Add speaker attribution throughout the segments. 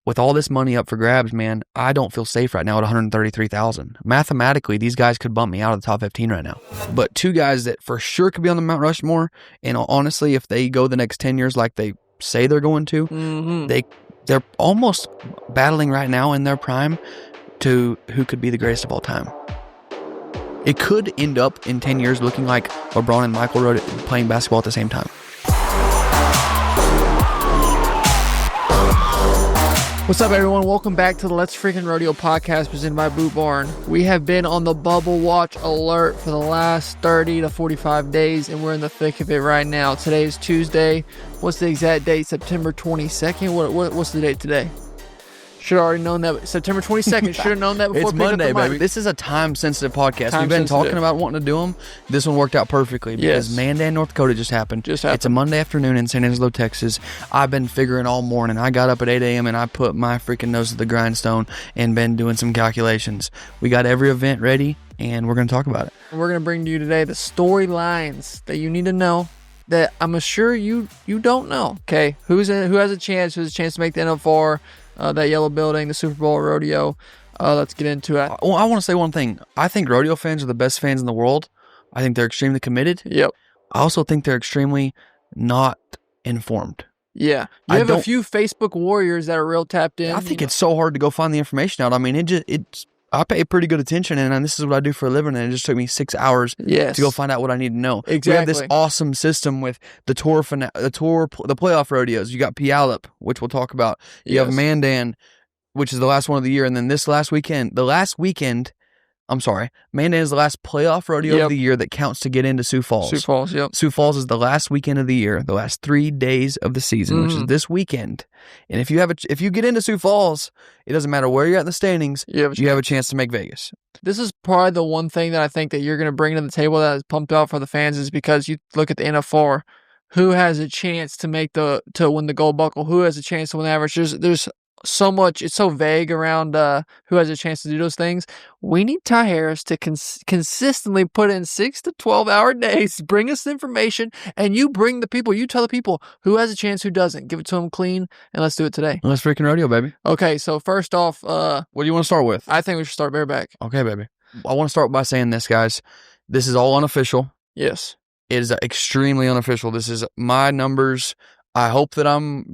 Speaker 1: with all this money up for grabs, man, I don't feel safe right now at $133,000. Mathematically, these guys could bump me out of the top 15 right now. But two guys that for sure could be on the Mount Rushmore, and honestly, if they go the next 10 years like they say they're going to, they're almost battling right now in their prime to who could be the greatest of all time. It could end up in 10 years looking like LeBron and Michael wrote it playing basketball at the same time.
Speaker 2: What's up, everyone? Welcome back to the Let's Freakin' Rodeo podcast presented by Boot Barn. We have been on the bubble watch alert for the last 30 to 45 days, and we're in the thick of it right now. Today is Tuesday. What's the exact date? September 22nd? What's the date today? Should have already known that. September 22nd. Should have known that before.
Speaker 1: It's Monday, baby. This is a time-sensitive podcast. We've been talking about wanting to do them. This one worked out perfectly because Mandan, North Dakota just happened. It's a Monday afternoon in San Angelo, Texas. I've been figuring all morning. I got up at 8 a.m. and I put my freaking nose to the grindstone and been doing some calculations. We got every event ready, and we're going to talk about it.
Speaker 2: We're going to bring to you today the storylines that you need to know that I'm sure you don't know. Okay, who has a chance to make the NFR, that yellow building, the Super Bowl rodeo. Let's get into it.
Speaker 1: Well, I want to say one thing. I think rodeo fans are the best fans in the world. I think they're extremely committed.
Speaker 2: Yep.
Speaker 1: I also think they're extremely not informed.
Speaker 2: Yeah. You have a few Facebook warriors that are real tapped in.
Speaker 1: I think it's so hard to go find the information out. I mean, I pay pretty good attention, and this is what I do for a living, and it just took me 6 hours to go find out what I need to know.
Speaker 2: Exactly.
Speaker 1: We have this awesome system with the playoff rodeos. You got Puyallup, which we'll talk about. You have Mandan, which is the last one of the year, and then Mandan is the last playoff rodeo of the year that counts to get into Sioux Falls. Sioux Falls is the last weekend of the year, the last 3 days of the season, which is this weekend. And if you get into Sioux Falls, it doesn't matter where you're at in the standings, you have a chance to make Vegas.
Speaker 2: This is probably the one thing that I think that you're going to bring to the table that is pumped out for the fans is because you look at the NFR, who has a chance to win the gold buckle, who has a chance to win the average. There's so much, it's so vague around who has a chance to do those things. We need Ty Harris to consistently put in 6 to 12 hour days, bring us the information, and you tell the people who has a chance, who doesn't. Give it to them clean, and let's do it today.
Speaker 1: Let's freaking rodeo, baby.
Speaker 2: Okay, so first off,
Speaker 1: what do you want to start with?
Speaker 2: I think we should start bareback.
Speaker 1: Okay, baby. I want to start by saying this, guys. This is all unofficial.
Speaker 2: Yes.
Speaker 1: It is extremely unofficial. This is my numbers. I hope that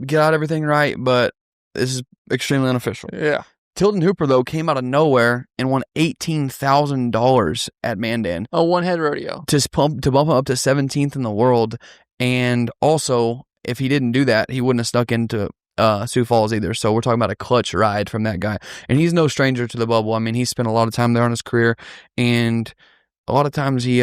Speaker 1: get out everything right, but this is extremely unofficial.
Speaker 2: Yeah.
Speaker 1: Tilden Hooper, though, came out of nowhere and won $18,000 at Mandan.
Speaker 2: A one-head rodeo.
Speaker 1: To bump up to 17th in the world. And also, if he didn't do that, he wouldn't have stuck into Sioux Falls either. So we're talking about a clutch ride from that guy. And he's no stranger to the bubble. I mean, he spent a lot of time there on his career. And a lot of times he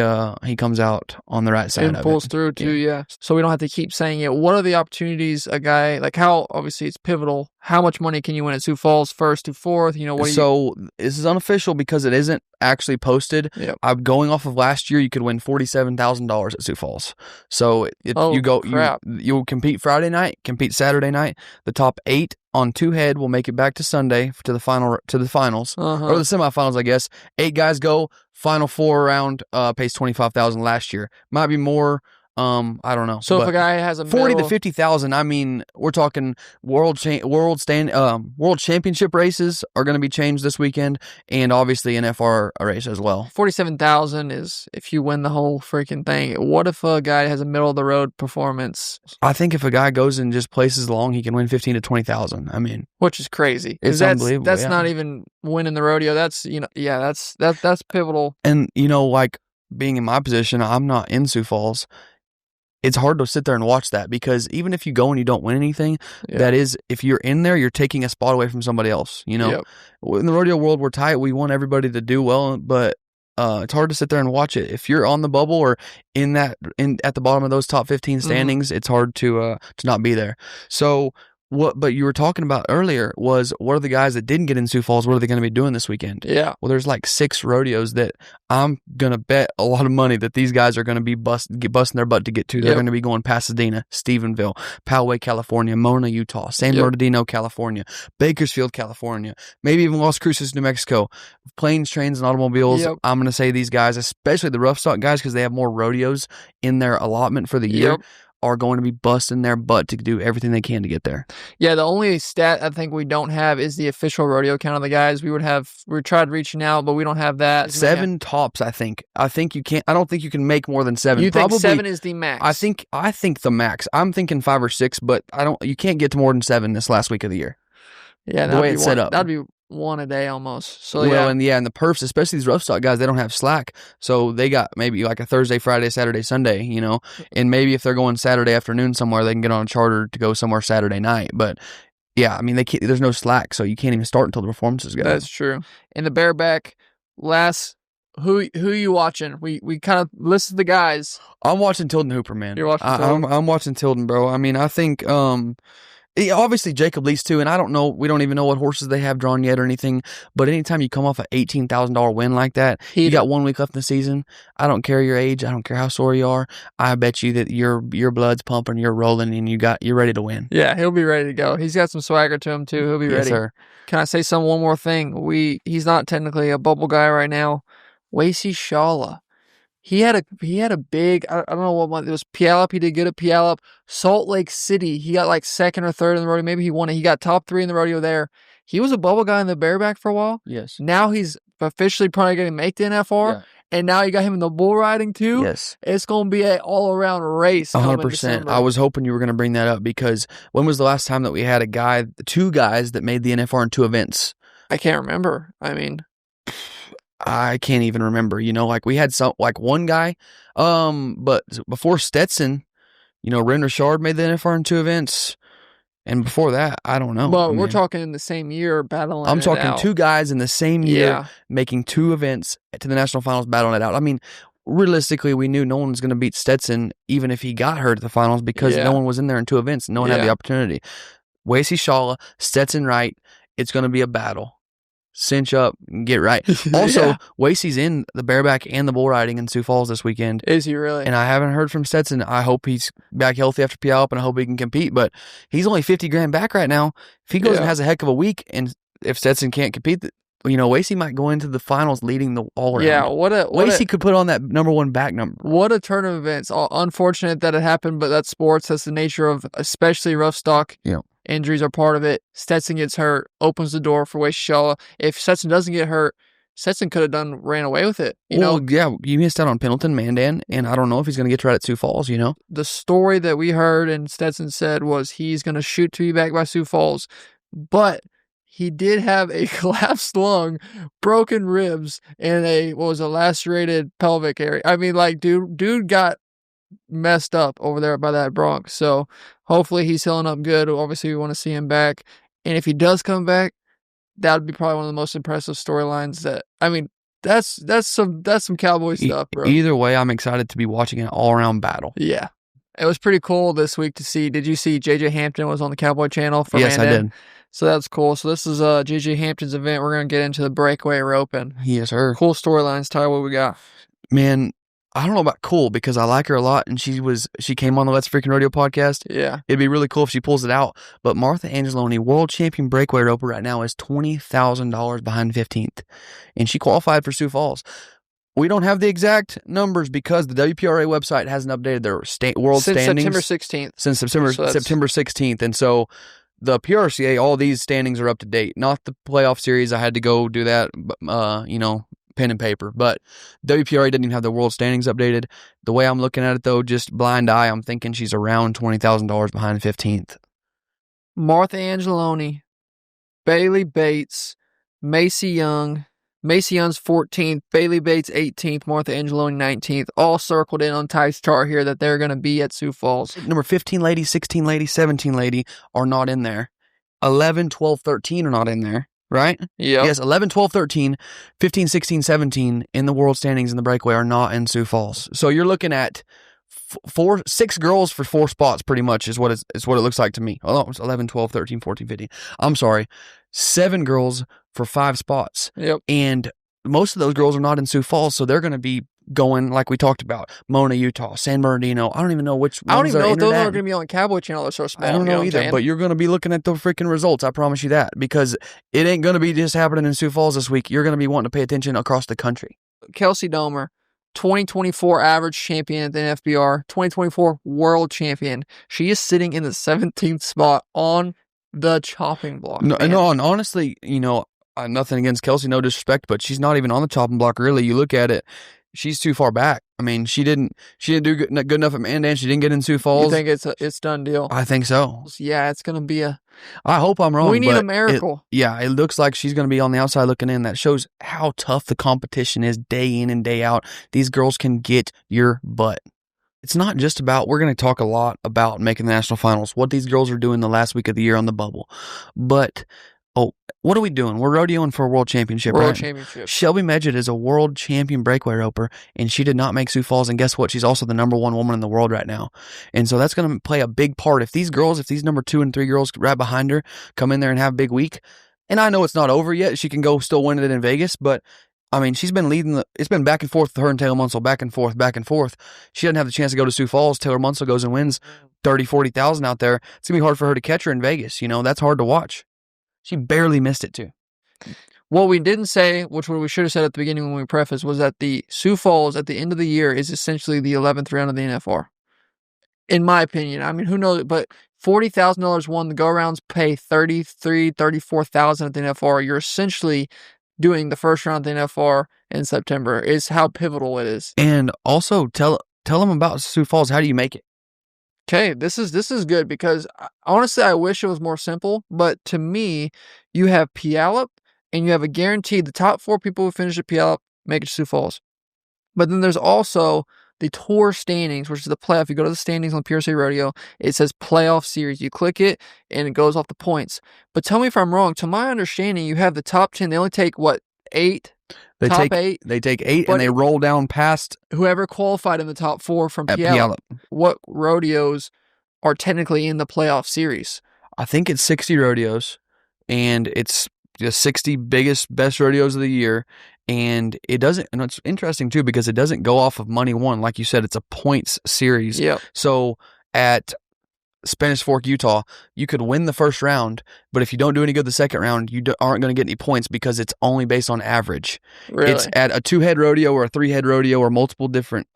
Speaker 1: comes out on the right side
Speaker 2: and
Speaker 1: of it.
Speaker 2: Pulls through too, yeah. So we don't have to keep saying it. What are the opportunities a guy, like how, obviously it's pivotal, how much money can you win at Sioux Falls, first to fourth?
Speaker 1: This is unofficial because it isn't actually posted.
Speaker 2: Yep.
Speaker 1: I'm going off of last year, you could win $47,000 at Sioux Falls. So you'll compete Friday night, compete Saturday night. The top 8 on 2-head will make it back to Sunday to the finals or the semifinals, I guess. 8 guys go. Final 4 round pays $25,000 last year. Might be more. I don't know.
Speaker 2: So if a guy has a
Speaker 1: 40 to 50,000, I mean, we're talking world championship races are going to be changed this weekend, and obviously NFR race as well.
Speaker 2: 47,000 is if you win the whole freaking thing. What if a guy has a middle of the road performance?
Speaker 1: I think if a guy goes and just places long, he can win 15 to 20,000. I mean,
Speaker 2: which is crazy.
Speaker 1: It's unbelievable.
Speaker 2: That's not even winning the rodeo. That's that's pivotal.
Speaker 1: And like being in my position, I'm not in Sioux Falls. It's hard to sit there and watch that because even if you go and you don't win anything, that is, if you're in there, you're taking a spot away from somebody else. In the rodeo world, we're tight. We want everybody to do well, but it's hard to sit there and watch it. If you're on the bubble or at the bottom of those top 15 standings, it's hard to not be there. So but you were talking about earlier was what are the guys that didn't get in Sioux Falls? What are they going to be doing this weekend?
Speaker 2: Yeah.
Speaker 1: Well, there's like 6 rodeos that I'm going to bet a lot of money that these guys are going to be busting their butt to get to. They're going to be going Pasadena, Stephenville, Poway, California, Mona, Utah, San Bernardino, California, Bakersfield, California, maybe even Las Cruces, New Mexico. Planes, trains, and automobiles. I'm going to say these guys, especially the rough stock guys, because they have more rodeos in their allotment for the year, are going to be busting their butt to do everything they can to get there.
Speaker 2: Yeah, the only stat I think we don't have is the official rodeo count of the guys. We tried reaching out, but we don't have that.
Speaker 1: 7 tops, I think. I don't think you can make more than 7.
Speaker 2: You think 7 is the max?
Speaker 1: I think the max. I'm thinking 5 or 6, but you can't get to more than 7 this last week of the year.
Speaker 2: Yeah,
Speaker 1: the way it's set up.
Speaker 2: That'd be 1 a day almost. So
Speaker 1: and the perfs, especially these rough stock guys, they don't have slack, so they got maybe like a Thursday, Friday, Saturday, Sunday, and maybe if they're going Saturday afternoon somewhere, they can get on a charter to go somewhere Saturday night. But yeah, I mean, there's no slack, so you can't even start until the performances go.
Speaker 2: That's true. In the bareback, who you watching? We kind of listed the guys.
Speaker 1: I'm watching Tilden Hooper, man.
Speaker 2: You're watching Tilden?
Speaker 1: I'm watching Tilden, bro. I mean, I think obviously Jacob Lease too, and I don't know, we don't even know what horses they have drawn yet or anything, but anytime you come off an $18,000 win like that, you got 1 week left in the season, I don't care your age, I don't care how sore you are, I bet you that your blood's pumping, you're rolling, and you're ready to win.
Speaker 2: Yeah, he'll be ready to go. He's got some swagger to him too. He'll be ready.
Speaker 1: Yes, sir.
Speaker 2: Can I say one more thing? He's not technically a bubble guy right now. Wasey Shala. He had a big, I don't know what month it was. Puyallup, he did good at Puyallup. Salt Lake City, he got like 2nd or 3rd in the rodeo. Maybe he won it. He got top 3 in the rodeo there. He was a bubble guy in the bareback for a while.
Speaker 1: Yes.
Speaker 2: Now he's officially probably going to make the NFR. Yeah. And now you got him in the bull riding too.
Speaker 1: Yes.
Speaker 2: It's going to be an all-around race.
Speaker 1: 100%. I was hoping you were going to bring that up because when was the last time that we had 2 guys that made the NFR in 2 events? I
Speaker 2: can't remember. I mean,
Speaker 1: I can't even remember, like we had one guy, but before Stetson, Ren Richard made the NFR in 2 events, and before that, I don't know.
Speaker 2: But we're talking in the same year battling
Speaker 1: I'm talking 2 guys in the same year making 2 events to the National Finals battling it out. I mean, realistically, we knew no one was going to beat Stetson even if he got hurt at the finals because no one was in there in 2 events. No one had the opportunity. Wasey Shala, Stetson Wright, it's going to be a battle. Cinch up and get right. Also, Wasey's in the bareback and the bull riding in Sioux Falls this weekend.
Speaker 2: Is he really?
Speaker 1: And I haven't heard from Stetson. I hope he's back healthy after Puyallup, and I hope he can compete. But he's only $50,000 back right now. If he goes and has a heck of a week, and if Stetson can't compete, Wasey might go into the finals leading the all around.
Speaker 2: Yeah,
Speaker 1: Wasey could put on that number 1 back number.
Speaker 2: What a turn of events! Unfortunate that it happened, but that's sports. That's the nature of, especially rough stock.
Speaker 1: Yeah.
Speaker 2: Injuries are part of it. Stetson gets hurt, opens the door for Wasey Shala. If Stetson doesn't get hurt, Stetson could have ran away with it.
Speaker 1: You missed out on Pendleton, Mandan, and I don't know if he's going to get to ride at Sioux Falls,
Speaker 2: The story that we heard and Stetson said was he's going to shoot to be back by Sioux Falls, but he did have a collapsed lung, broken ribs, and a lacerated pelvic area. I mean, dude got messed up over there by that bronc. So hopefully he's healing up good. Obviously we want to see him back, and if he does come back, that would be probably one of the most impressive storylines. That's some cowboy stuff, bro.
Speaker 1: Either way, I'm excited to be watching an all-around battle.
Speaker 2: Yeah, it was pretty cool this week to see. Did you see JJ Hampton was on the Cowboy Channel for
Speaker 1: Yes,
Speaker 2: Mandan?
Speaker 1: I did.
Speaker 2: So that's cool. So this is JJ Hampton's event. We're going to get into the Breakaway roping.
Speaker 1: Yes, sir.
Speaker 2: Cool storylines. Ty, what we got?
Speaker 1: Man, I don't know about cool because I like her a lot, and she came on the Let's Freakin' Rodeo podcast.
Speaker 2: Yeah.
Speaker 1: It'd be really cool if she pulls it out. But Martha Angeloni, world champion breakaway roper right now, is $20,000 behind 15th, and she qualified for Sioux Falls. We don't have the exact numbers because the WPRA website hasn't updated their world standings
Speaker 2: September 16th.
Speaker 1: Since September 16th, and so the PRCA, all these standings are up to date. Not the playoff series. I had to go do that, pen and paper, but WPRA didn't even have the world standings updated. The way I'm looking at it, though, just blind eye, I'm thinking she's around $20,000 behind 15th.
Speaker 2: Martha Angeloni, Bailey Bates, Macy Young. Macy Young's 14th, Bailey Bates 18th, Martha Angeloni 19th, all circled in on Ty's chart here that they're going to be at Sioux Falls.
Speaker 1: Number 15 lady, 16 lady, 17 lady are not in there. 11, 12, 13 are not in there. Right?
Speaker 2: Yeah.
Speaker 1: Yes, 11, 12, 13, 15, 16, 17 in the world standings in the breakaway are not in Sioux Falls. So you're looking at 6 girls for 4 spots pretty much is what it looks like to me. Oh, it's 11, 12, 13, 14, 15. I'm sorry. 7 girls for 5 spots.
Speaker 2: Yep.
Speaker 1: And most of those girls are not in Sioux Falls, so they're going to be going like we talked about. Mona, Utah, San Bernardino. I don't even know which ones
Speaker 2: I don't even know if those are
Speaker 1: going
Speaker 2: to be on Cowboy Channel. They're so small.
Speaker 1: I don't know either, but you're going to be looking at the freaking results. I promise you that, because it ain't going to be just happening in Sioux Falls this week. You're going to be wanting to pay attention across the country.
Speaker 2: Kelsey Domer, 2024 average champion at the NFBR, 2024 world champion. She is sitting in the 17th spot on the chopping block.
Speaker 1: No, and honestly, nothing against Kelsey, no disrespect, but she's not even on the chopping block, really. You look at it, she's too far back. I mean, she didn't do good enough at Mandan. She didn't get in Sioux Falls.
Speaker 2: You think it's done deal?
Speaker 1: I think so.
Speaker 2: Yeah, it's going to be
Speaker 1: I hope I'm wrong.
Speaker 2: We need a miracle.
Speaker 1: It looks like she's going to be on the outside looking in. That shows how tough the competition is day in and day out. These girls can get your butt. It's not just about, we're going to talk a lot about making the national finals, what these girls are doing the last week of the year on the bubble. But, what are we doing? We're rodeoing for a world championship, right?
Speaker 2: Championship.
Speaker 1: Shelby Medjed is a world champion breakaway roper, and she did not make Sioux Falls. And guess what? She's also the number 1 woman in the world right now. And so that's going to play a big part. If these number 2 and 3 girls right behind her come in there and have a big week, and I know it's not over yet. She can go still win it in Vegas, but I mean, she's been leading it's been back and forth with her and Taylor Munsell, back and forth, back and forth. She doesn't have the chance to go to Sioux Falls. Taylor Munsell goes and wins 30, 40,000 out there. It's going to be hard for her to catch her in Vegas. That's hard to watch. She barely missed it, too.
Speaker 2: What we didn't say, which we should have said at the beginning when we prefaced, was that the Sioux Falls at the end of the year is essentially the 11th round of the NFR. In my opinion. I mean, who knows? But $40,000 won. The go-rounds pay $33,000, $34,000 at the NFR. You're essentially doing the first round of the NFR in September. Is how pivotal it is.
Speaker 1: And also, tell them about Sioux Falls. How do you make it?
Speaker 2: Okay, this is good because honestly, I wish it was more simple. But to me, you have Puyallup, and you have a guaranteed the top 4 people who finish at Puyallup make it to Sioux Falls. But then there's also the tour standings, which is the playoff. You go to the standings on PRC Rodeo, it says playoff series. You click it, and it goes off the points. But tell me if I'm wrong. To my understanding, you have the top 10. They only take, 8? Top 8?
Speaker 1: They take 8, and they roll down past
Speaker 2: whoever qualified in the top 4 from Puyallup. What rodeos are technically in the playoff series?
Speaker 1: I think it's 60 rodeos, and it's the 60 best rodeos of the year. And it's interesting too because it doesn't go off of money won. Like you said, it's a points series.
Speaker 2: Yep.
Speaker 1: So at Spanish Fork, Utah, you could win the first round, but if you don't do any good the second round, you aren't going to get any points because it's only based on average.
Speaker 2: Really?
Speaker 1: It's at a 2-head rodeo or a 3-head rodeo or multiple different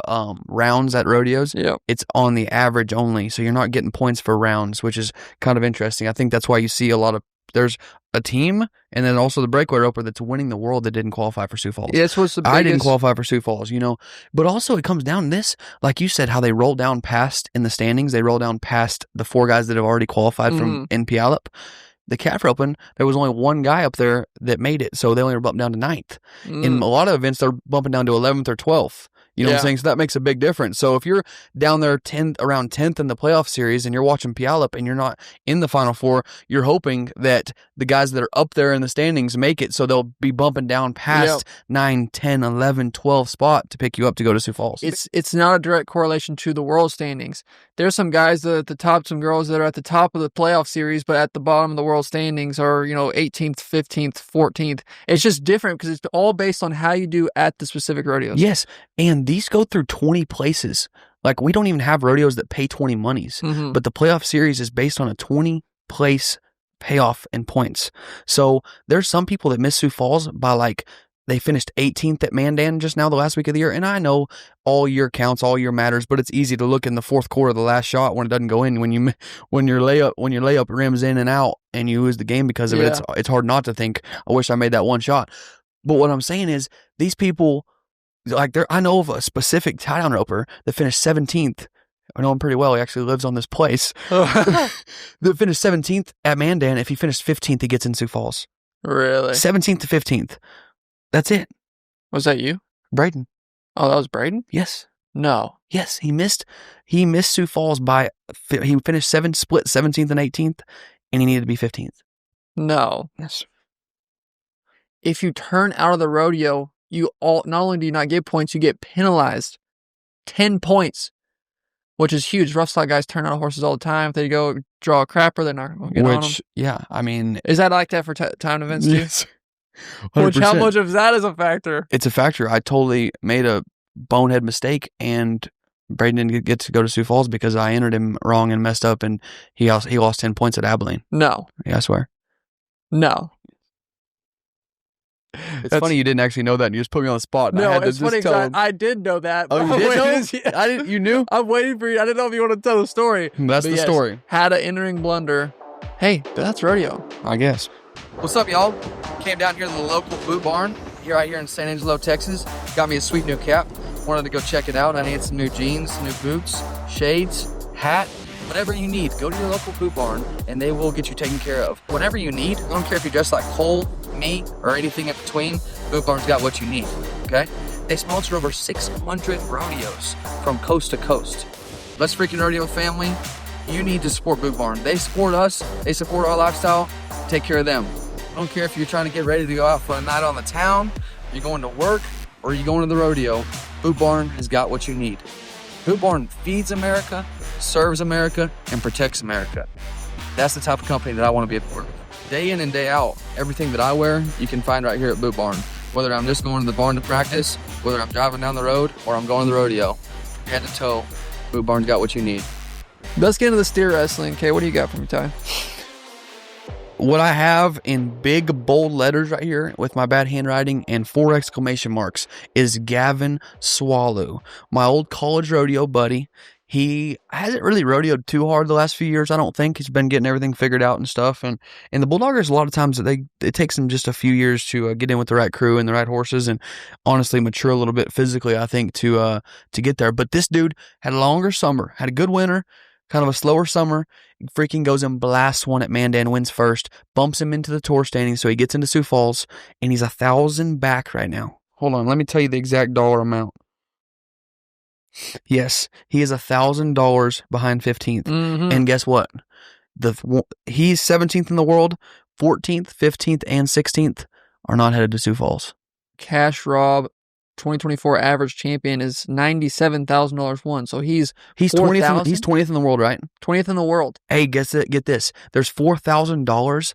Speaker 1: rounds at rodeos.
Speaker 2: Yep.
Speaker 1: It's on the average only, so you're not getting points for rounds, which is kind of interesting. I think that's why you see there's a team and then also the breakaway roper that's winning the world that didn't qualify for Sioux Falls.
Speaker 2: Yeah, this was the biggest.
Speaker 1: I didn't qualify for Sioux Falls, But also it comes down to this, like you said, how they roll down past in the standings. They roll down past the 4 guys that have already qualified from in Puyallup. The calf roping, there was only 1 guy up there that made it, so they only were bumped down to 9th. In a lot of events, they're bumping down to 11th or 12th. You know what I'm saying? So that makes a big difference. So if you're down there around 10th in the playoff series and you're watching Puyallup and you're not in the Final Four, you're hoping that the guys that are up there in the standings make it, so they'll be bumping down past 9, 10, 11, 12 spot to pick you up to go to Sioux Falls.
Speaker 2: It's not a direct correlation to the world standings. There's some guys that are at the top, some girls that are at the top of the playoff series, but at the bottom of the world standings are, 18th, 15th, 14th. It's just different because it's all based on how you do at the specific rodeos.
Speaker 1: Yes, and these go through 20 places. Like, we don't even have rodeos that pay 20 monies, but the playoff series is based on a 20 place payoff and points. So there's some people that miss Sioux Falls by they finished 18th at Mandan just now the last week of the year. And I know all year counts, all year matters, but it's easy to look in the fourth quarter of the last shot when it doesn't go in. When your layup rims in and out and you lose the game because of it, it's hard not to think, I wish I made that one shot. But what I'm saying is these people, I know of a specific tie-down roper that finished 17th. I know him pretty well. He actually lives on this place. That finished 17th at Mandan. If he finished 15th, he gets in Sioux Falls.
Speaker 2: Really?
Speaker 1: 17th to 15th. That's it.
Speaker 2: Was that you?
Speaker 1: Braden.
Speaker 2: Oh, that was Braden?
Speaker 1: Yes.
Speaker 2: No.
Speaker 1: Yes, he missed Sioux Falls he finished split 17th and 18th, and he needed to be 15th.
Speaker 2: No.
Speaker 1: Yes.
Speaker 2: If you turn out of the rodeo, not only do you not get points, you get penalized 10 points, which is huge. Rough slide guys turn out of horses all the time. If they go draw a crapper, they're not going to get on them.
Speaker 1: Yeah, I mean...
Speaker 2: Is that like that for time events too?
Speaker 1: Yes. 100%.
Speaker 2: How much of that is a factor?
Speaker 1: It's a factor. I totally made a bonehead mistake, and Braden didn't get to go to Sioux Falls because I entered him wrong and messed up, and he lost 10 points at Abilene.
Speaker 2: No.
Speaker 1: Yeah, I swear.
Speaker 2: No.
Speaker 1: It's funny you didn't actually know that and you just put me on the spot. And
Speaker 2: No,
Speaker 1: I had to
Speaker 2: it's funny
Speaker 1: just tell
Speaker 2: because I did know that.
Speaker 1: Oh, you did know? I didn't. You knew?
Speaker 2: I'm waiting for you. I didn't know if you want to tell the story.
Speaker 1: That's
Speaker 2: But
Speaker 1: the
Speaker 2: yes,
Speaker 1: story.
Speaker 2: Had an entering blunder. Hey, but that's rodeo.
Speaker 1: I guess.
Speaker 3: What's up, y'all? Came down here to the local boot barn right here in San Angelo, Texas. Got me a sweet new cap. Wanted to go check it out. I need some new jeans, new boots, shades, hat, whatever you need. Go to your local boot barn and they will get you taken care of. Whatever you need, I don't care if you dress like Cole, me, or anything in between, Boot Barn's got what you need, okay? They sponsor over 600 rodeos from coast to coast. Let's Freakin' Rodeo family, you need to support Boot Barn. They support us, they support our lifestyle, take care of them. I don't care if you're trying to get ready to go out for a night on the town, you're going to work, or you're going to the rodeo, Boot Barn has got what you need. Boot Barn feeds America, serves America, and protects America. That's the type of company that I want to be a part of. Day in and day out, everything that I wear, you can find right here at Boot Barn. Whether I'm just going to the barn to practice, whether I'm driving down the road, or I'm going to the rodeo. Head to toe, Boot Barn's got what you need.
Speaker 2: Let's get into the steer wrestling. Okay, what do you got for me, Ty?
Speaker 1: What I have in big, bold letters right here with my bad handwriting and 4 exclamation marks is Gavin Swallow, my old college rodeo buddy. He hasn't really rodeoed too hard the last few years, I don't think. He's been getting everything figured out and stuff. And the Bulldoggers, a lot of times, it takes them just a few years to get in with the right crew and the right horses and honestly mature a little bit physically, I think, to get there. But this dude had a longer summer, had a good winter, kind of a slower summer. Freaking goes and blasts one at Mandan, wins first, bumps him into the tour standings, so he gets into Sioux Falls, and he's 1,000 back right now. Hold on, let me tell you the exact dollar amount. Yes, he is $1,000 behind 15th.
Speaker 2: Mm-hmm.
Speaker 1: And guess what? He's 17th in the world. 14th, 15th, and 16th are not headed to Sioux Falls.
Speaker 2: Cash Rob, 2024 average champion is $97,000 won. So he's
Speaker 1: 20th. He's 20th in the world, right?
Speaker 2: 20th in the world.
Speaker 1: Hey, get this. There's $4,000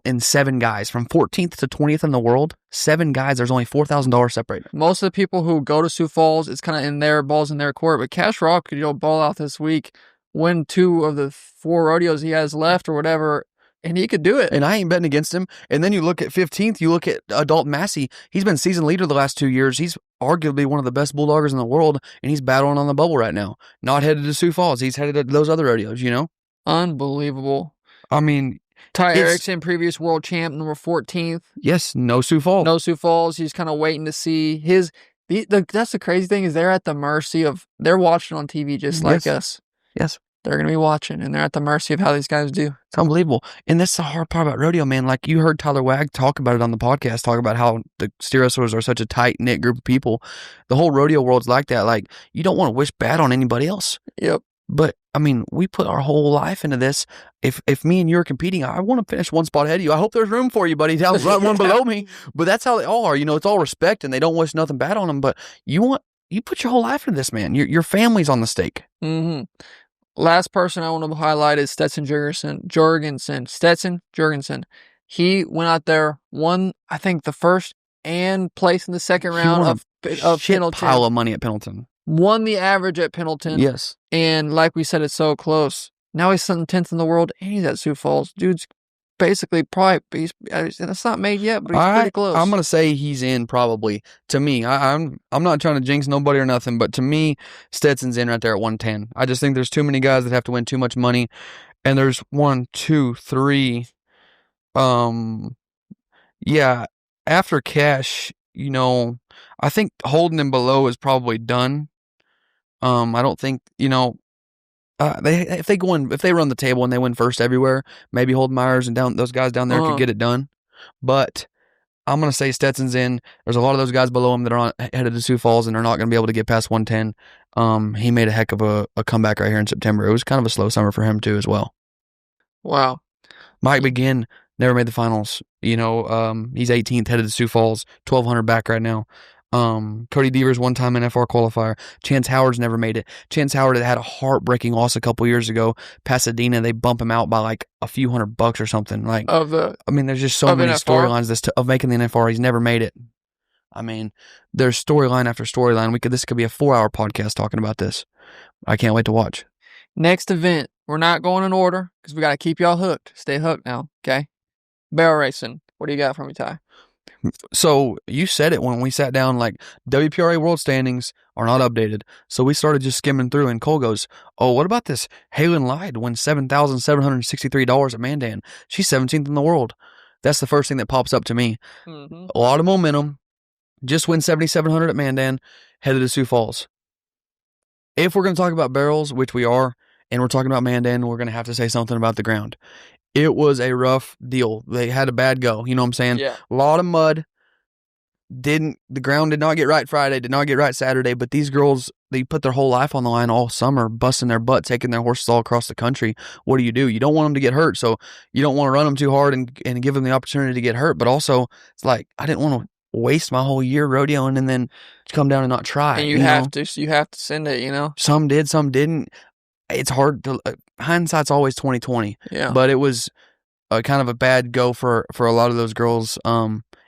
Speaker 1: in 7 guys, from 14th to 20th in the world. 7 guys. There's only $4,000 separated.
Speaker 2: Most of the people who go to Sioux Falls, it's kind of in their balls in their court. But Cash Rob could ball out this week, win 2 of the 4 rodeos he has left or whatever, and he could do it.
Speaker 1: And I ain't betting against him. And then you look at 15th, you look at Dalton Massey. He's been season leader the last 2 years. He's arguably one of the best Bulldoggers in the world, and he's battling on the bubble right now. Not headed to Sioux Falls. He's headed to those other rodeos, you know?
Speaker 2: Unbelievable.
Speaker 1: I mean,
Speaker 2: Ty Erickson, previous world champ, number 14th.
Speaker 1: Yes, no Sioux Falls.
Speaker 2: No Sioux Falls. He's kind of waiting to see his. That's the crazy thing is they're at the mercy of. They're watching on TV just like us.
Speaker 1: Yes.
Speaker 2: They're going to be watching, and they're at the mercy of how these guys do.
Speaker 1: It's unbelievable. And that's the hard part about rodeo, man. Like, you heard Tyler Wag talk about it on the podcast, talk about how the steer wrestlers are such a tight-knit group of people. The whole rodeo world's like that. Like, you don't want to wish bad on anybody else.
Speaker 2: Yep.
Speaker 1: But, I mean, we put our whole life into this. If me and you are competing, I want to finish one spot ahead of you. I hope there's room for you, buddy, down one below me. But that's how they all are. You know, it's all respect, and they don't wish nothing bad on them. But you put your whole life into this, man. Your family's on the stake.
Speaker 2: Mm-hmm. Last person I want to highlight is Stetson Jorgensen. He went out there, won, I think, the first and placed in the second round of Pendleton.
Speaker 1: Pile of money at Pendleton.
Speaker 2: Won the average at Pendleton.
Speaker 1: Yes.
Speaker 2: And like we said, it's so close. Now he's 10th in the world, and he's at Sioux Falls. Dude's basically it's not made yet, but he's pretty close.
Speaker 1: I'm going to say he's in probably. To me, I'm not trying to jinx nobody or nothing, but to me, Stetson's in right there at 110. I just think there's too many guys that have to win too much money, and there's 1, 2, 3. Yeah, after Cash, you know, I think holding him below is probably done. I don't think, you know, if they run the table and they win first everywhere, maybe Holden Myers and those guys down there could get it done. But I'm gonna say Stetson's in. There's a lot of those guys below him that are headed to Sioux Falls and they're not gonna be able to get past 110. He made a heck of a comeback right here in September. It was kind of a slow summer for him too as well.
Speaker 2: Wow.
Speaker 1: Mike McGinn never made the finals. You know, he's 18th, headed to Sioux Falls, 1,200 back right now. Cody Deaver's one-time NFR qualifier. Chance Howard's never made it. Chance Howard had a heartbreaking loss a couple years ago. Pasadena, they bump him out by like a few $100 or something. Like, there's just so many storylines of making the NFR. He's never made it. I mean, there's storyline after storyline. This could be a 4-hour podcast talking about this. I can't wait to watch.
Speaker 2: Next event, we're not going in order because we got to keep y'all hooked. Stay hooked now, okay? Barrel racing. What do you got for me, Ty?
Speaker 1: So you said it when we sat down, like WPRA world standings are not updated. So we started just skimming through, and Cole goes, "Oh, what about this? Halen Lyde wins $7,763 at Mandan. She's 17th in the world." That's the first thing that pops up to me.
Speaker 2: Mm-hmm.
Speaker 1: A lot of momentum. Just win 7,700 at Mandan, headed to Sioux Falls. If we're going to talk about barrels, which we are, and we're talking about Mandan, we're going to have to say something about the ground. It was a rough deal. They had a bad go. You know what I'm saying?
Speaker 2: Yeah.
Speaker 1: A lot of mud. The ground did not get right Friday, did not get right Saturday, but these girls, they put their whole life on the line all summer, busting their butt, taking their horses all across the country. What do? You don't want them to get hurt, so you don't want to run them too hard and give them the opportunity to get hurt, but also, it's like, I didn't want to waste my whole year rodeoing and then come down and not try.
Speaker 2: And you have to send it, you know?
Speaker 1: Some did, some didn't. It's hard to, hindsight's always 20/20.
Speaker 2: Yeah.
Speaker 1: But it was kind of a bad go for a lot of those girls.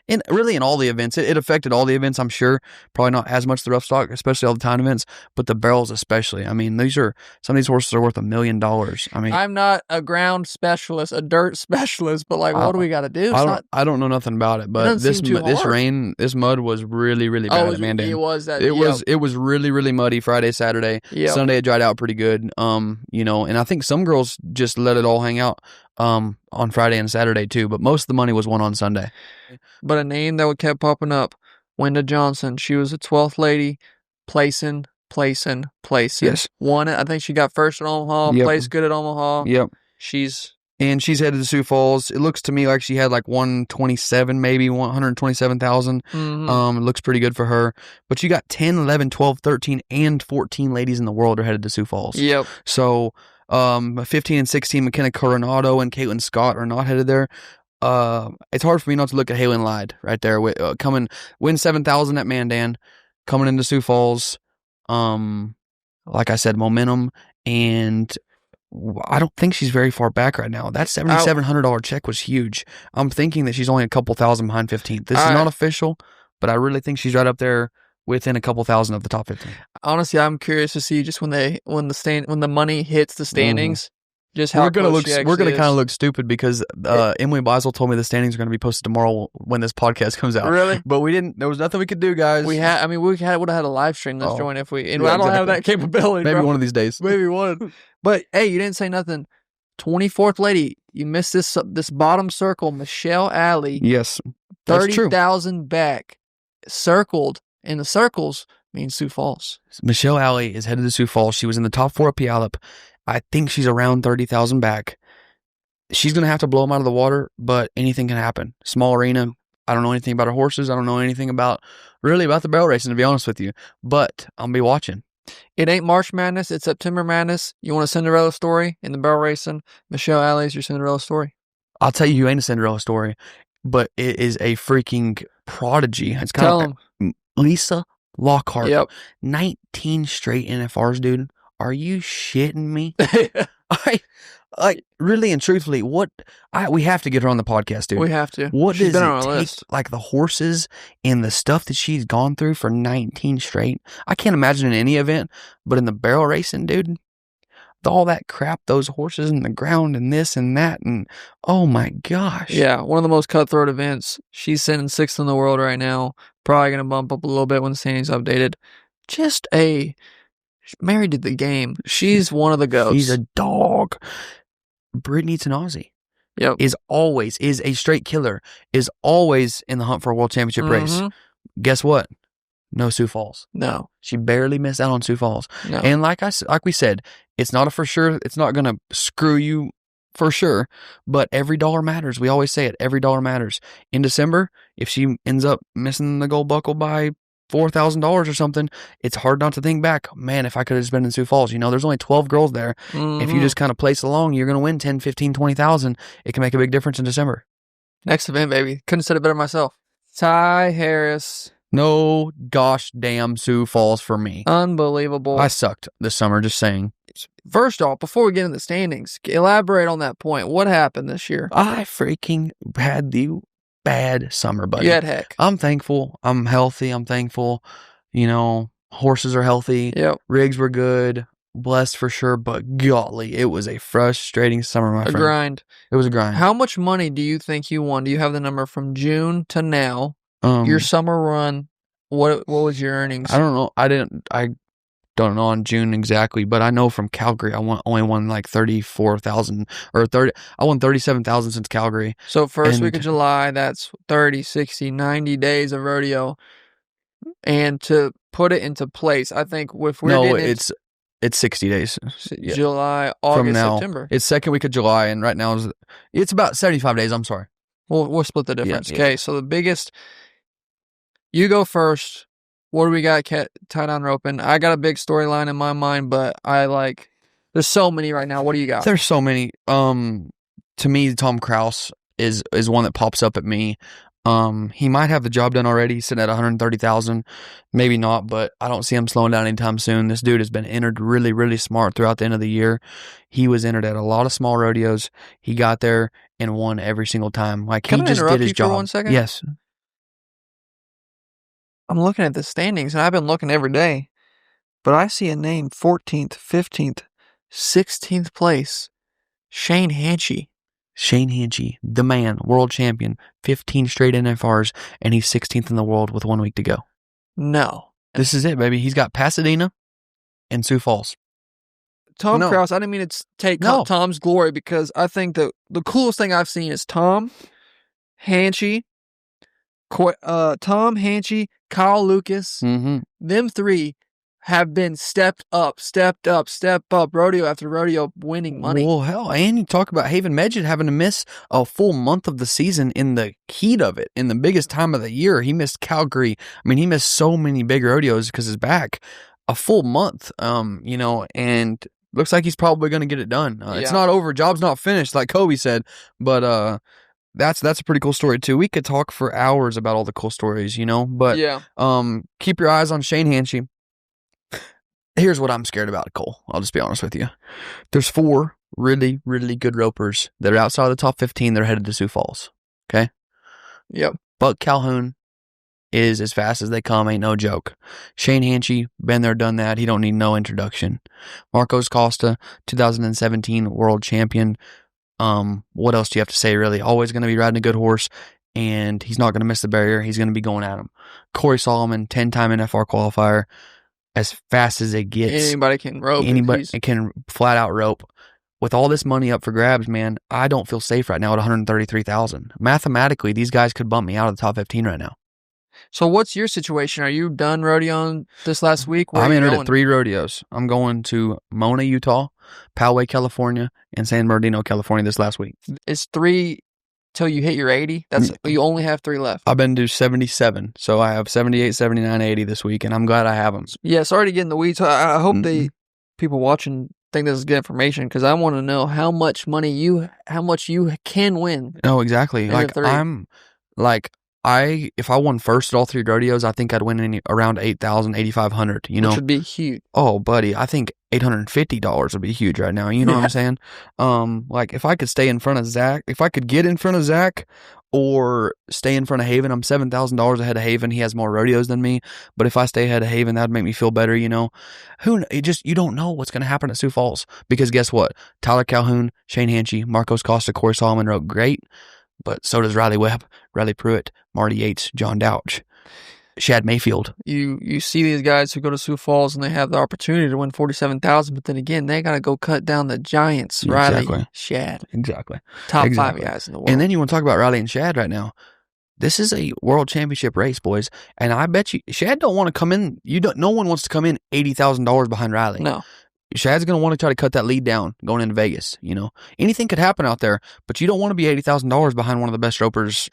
Speaker 1: And really in all the events, it affected all the events, I'm sure. Probably not as much the rough stock, especially all the time events, but the barrels especially. I mean, some of these horses are worth $1 million. I mean,
Speaker 2: I'm not a ground specialist, a dirt specialist, but like, what do we got to do?
Speaker 1: I don't know nothing about it, but this mud was really, really bad at Mandan.
Speaker 2: It was that.
Speaker 1: It was really, really muddy Friday, Saturday.
Speaker 2: Yep.
Speaker 1: Sunday it dried out pretty good. You know, and I think some girls just let it all hang out on Friday and Saturday too, but most of the money was won on Sunday.
Speaker 2: But a name that kept popping up, Wenda Johnson. She was a 12th lady, placing.
Speaker 1: Yes.
Speaker 2: Won it. I think she got first at Omaha, placed good at Omaha.
Speaker 1: Yep.
Speaker 2: She's
Speaker 1: headed to Sioux Falls. It looks to me like she had like 127, maybe 127,000.
Speaker 2: Mm-hmm.
Speaker 1: It looks pretty good for her. But you got 10, 11, 12, 13, and 14 ladies in the world are headed to Sioux Falls.
Speaker 2: Yep.
Speaker 1: So 15 and 16, McKenna Coronado and Caitlin Scott are not headed there. It's hard for me not to look at Halen Lyde right there. Win 7,000 at Mandan, coming into Sioux Falls. Like I said, momentum, and I don't think she's very far back right now. That $7,700 check was huge. I'm thinking that she's only a couple thousand behind 15th. This is not official, but I really think she's right up there within a couple thousand of the top 15.
Speaker 2: Honestly, I'm curious to see just when the money hits the standings. Just how
Speaker 1: we're gonna kind of look stupid because Emily Beisel told me the standings are gonna be posted tomorrow when this podcast comes out.
Speaker 2: Really?
Speaker 1: But we didn't. There was nothing we could do, guys.
Speaker 2: We would have had a live stream this joint if we. And I don't have that capability.
Speaker 1: Maybe one of these days.
Speaker 2: Maybe one. But hey, you didn't say nothing. 24th lady, you missed this bottom circle, Michelle Alley.
Speaker 1: Yes, that's true.
Speaker 2: 30,000 back, circled in the circles means Sioux Falls.
Speaker 1: Michelle Alley is headed to Sioux Falls. She was in the top 4 at Puyallup. I think she's around 30,000 back. She's going to have to blow them out of the water, but anything can happen. Small arena. I don't know anything about her horses. I don't know anything about the barrel racing, to be honest with you. But I'll be watching.
Speaker 2: It ain't March Madness. It's September Madness. You want a Cinderella story in the barrel racing? Michelle Alley is your Cinderella story.
Speaker 1: I'll tell you, ain't a Cinderella story, but it is a freaking prodigy. It's kind of Lisa Lockhart.
Speaker 2: Yep.
Speaker 1: 19 straight NFRs, dude. Are you shitting me? Really and truthfully, we have to get her on the podcast, dude.
Speaker 2: We have to.
Speaker 1: What does it take? Like the horses and the stuff that she's gone through for 19 straight. I can't imagine in any event, but in the barrel racing, dude, all that crap, those horses in the ground and this and that, and oh my gosh.
Speaker 2: Yeah, one of the most cutthroat events. She's sitting 6th in the world right now. Probably going to bump up a little bit when the standings updated. Married to the game. She's one of the goats.
Speaker 1: She's a dog. Brittany Tanazi is a straight killer, is always in the hunt for a world championship race. Guess what? No Sioux Falls.
Speaker 2: No.
Speaker 1: She barely missed out on Sioux Falls.
Speaker 2: No.
Speaker 1: And like we said, it's not a for sure. It's not going to screw you for sure, but every dollar matters. We always say it. Every dollar matters. In December, if she ends up missing the gold buckle by $4,000 or something, it's hard not to think back, man, if I could have just been in Sioux Falls. You know, there's only 12 girls there. If you just kind of place along, you're going to win 10, 15, 20,000. It can make a big difference in December.
Speaker 2: Next event, baby. Couldn't have said it better myself. Ty Harris.
Speaker 1: No gosh damn Sioux Falls for me.
Speaker 2: Unbelievable.
Speaker 1: I sucked this summer, just saying.
Speaker 2: First off, before we get into the standings, elaborate on that point. What happened this year?
Speaker 1: I freaking had the bad summer, buddy.
Speaker 2: You had heck.
Speaker 1: I'm thankful. I'm healthy. I'm thankful. You know, horses are healthy.
Speaker 2: Yep.
Speaker 1: Rigs were good. blessed for sure, but golly, it was a frustrating summer, my
Speaker 2: A
Speaker 1: friend.
Speaker 2: grind.
Speaker 1: It was a grind.
Speaker 2: How much money do you think you won? Do you have the number from June to now? Your summer run, what was your earnings?
Speaker 1: I don't know. I don't know on June exactly, but I know from Calgary, only won like 34,000 or 30. I won 37,000 since Calgary.
Speaker 2: So first week of July, that's 30, 60, 90 days of rodeo. And to put it into place, I think if we're
Speaker 1: it's 60 days.
Speaker 2: July, August,
Speaker 1: from now.
Speaker 2: September.
Speaker 1: It's second week of July, and right now it's about 75 days. I'm sorry.
Speaker 2: We'll split the difference. Okay, so the biggest, you go first. What do we got tied on roping? I got a big storyline in my mind, but there's so many right now. What do you got?
Speaker 1: There's so many. To me, Tom Kraus is one that pops up at me. He might have the job done already. He's sitting at 130,000, maybe not, but I don't see him slowing down anytime soon. This dude has been entered really, really smart throughout the end of the year. He was entered at a lot of small rodeos. He got there and won every single time.
Speaker 2: Can
Speaker 1: he
Speaker 2: I
Speaker 1: just
Speaker 2: interrupt
Speaker 1: did his
Speaker 2: you
Speaker 1: job.
Speaker 2: for 1 second?
Speaker 1: Yes.
Speaker 2: I'm looking at the standings, and I've been looking every day, but I see a name 14th, 15th, 16th place, Shane Hanchey.
Speaker 1: Shane Hanchey, the man, world champion, 15 straight NFRs, and he's 16th in the world with 1 week to go.
Speaker 2: No.
Speaker 1: This is it, baby. He's got Pasadena and Sioux Falls.
Speaker 2: Tom Kraus, I didn't mean to take Tom's glory, because I think the coolest thing I've seen is Tom Hanchey, Kyle Lucas.
Speaker 1: Mm-hmm.
Speaker 2: Them three have been step up, rodeo after rodeo, winning money.
Speaker 1: Well, hell, and you talk about Haven Medjed having to miss a full month of the season in the heat of it, in the biggest time of the year. He missed Calgary. I mean, he missed so many big rodeos because his back. A full month, and looks like he's probably going to get it done. It's not over. Job's not finished, like Kobe said, but that's a pretty cool story too. We could talk for hours about all the cool stories, but keep your eyes on Shane Hanchey. Here's what I'm scared about, Cole. I'll just be honest with you. There's 4 really, really good ropers that are outside of the top 15 that are headed to Sioux Falls. Okay?
Speaker 2: Yep.
Speaker 1: Buck Calhoun is as fast as they come, ain't no joke. Shane Hanchey, been there, done that. He don't need no introduction. Marcos Costa, 2017 world champion. What else do you have to say, really? Always going to be riding a good horse, and he's not going to miss the barrier. He's going to be going at him. Corey Solomon, 10-time NFR qualifier. As fast as it gets.
Speaker 2: Anybody can rope.
Speaker 1: Anybody can flat out rope. With all this money up for grabs, man, I don't feel safe right now at 133,000. Mathematically, these guys could bump me out of the top 15 right now.
Speaker 2: So what's your situation? Are you done rodeoing this last week?
Speaker 1: I'm entered at 3 rodeos. I'm going to Mona, Utah, Poway, California, and San Bernardino, California this last week.
Speaker 2: It's 3 till you hit your 80? You only have 3 left.
Speaker 1: I've been to 77, so I have 78, 79, 80 this week, and I'm glad I have them.
Speaker 2: Yeah, sorry to get in the weeds. I hope people watching think this is good information, because I want to know how much you can win.
Speaker 1: No, exactly. If I won first at all 3 rodeos, I think I'd win around 8,000, 8,500,
Speaker 2: Which would be huge.
Speaker 1: Oh, buddy, I think $850 would be huge right now. You know what I'm saying? If I could stay in front of Zach, if I could get in front of Zach or stay in front of Haven, I'm $7,000 ahead of Haven. He has more rodeos than me, but if I stay ahead of Haven, that'd make me feel better, you don't know what's going to happen at Sioux Falls, because guess what? Tyler Calhoun, Shane Hanchey, Marcos Costa, Corey Solomon wrote great. But so does Riley Webb, Riley Pruitt, Marty Yates, John Dowch, Shad Mayfield.
Speaker 2: You see these guys who go to Sioux Falls and they have the opportunity to win 47,000, but then again, they got to go cut down the giants. Riley, Shad.
Speaker 1: Exactly.
Speaker 2: Top 5 guys in the world.
Speaker 1: And then you want to talk about Riley and Shad right now. This is a world championship race, boys. And I bet you, Shad don't want to come in. No one wants to come in $80,000 behind Riley.
Speaker 2: No.
Speaker 1: Shad's going to want to try to cut that lead down going into Vegas. Anything could happen out there, but you don't want to be $80,000 behind one of the best ropers.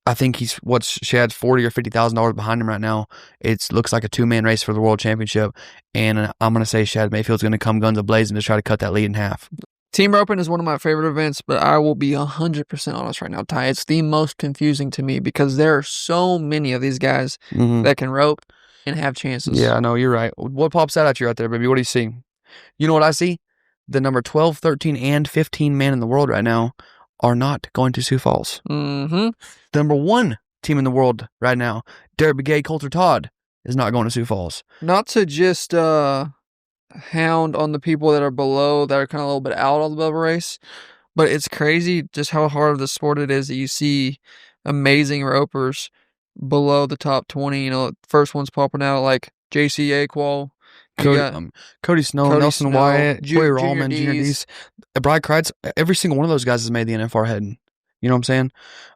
Speaker 1: I think Shad's $40,000 or $50,000 behind him right now. It looks like a 2-man race for the world championship, and I'm going to say Shad Mayfield's going to come guns a-blazing to try to cut that lead in half.
Speaker 2: Team roping is one of my favorite events, but I will be 100% honest right now, Ty. It's the most confusing to me, because there are so many of these guys that can rope and have chances.
Speaker 1: Yeah, no, you're right. What pops out at you out there, baby? What do you see? You know what I see? The number 12, 13, and 15 man in the world right now are not going to Sioux Falls.
Speaker 2: Mm-hmm.
Speaker 1: The number 1 team in the world right now, Derek Begay, Coulter Todd, is not going to Sioux Falls.
Speaker 2: Not to just hound on the people that are below, that are kind of a little bit out of the bubble race. But it's crazy just how hard of the sport it is that you see amazing ropers below the top 20. First one's popping out like JC Aqual.
Speaker 1: Cody Snow, Nelson Wyatt, Joey Rallman, Junior D's, Brad Kreitz. Every single one of those guys has made the NFR head. You know what I'm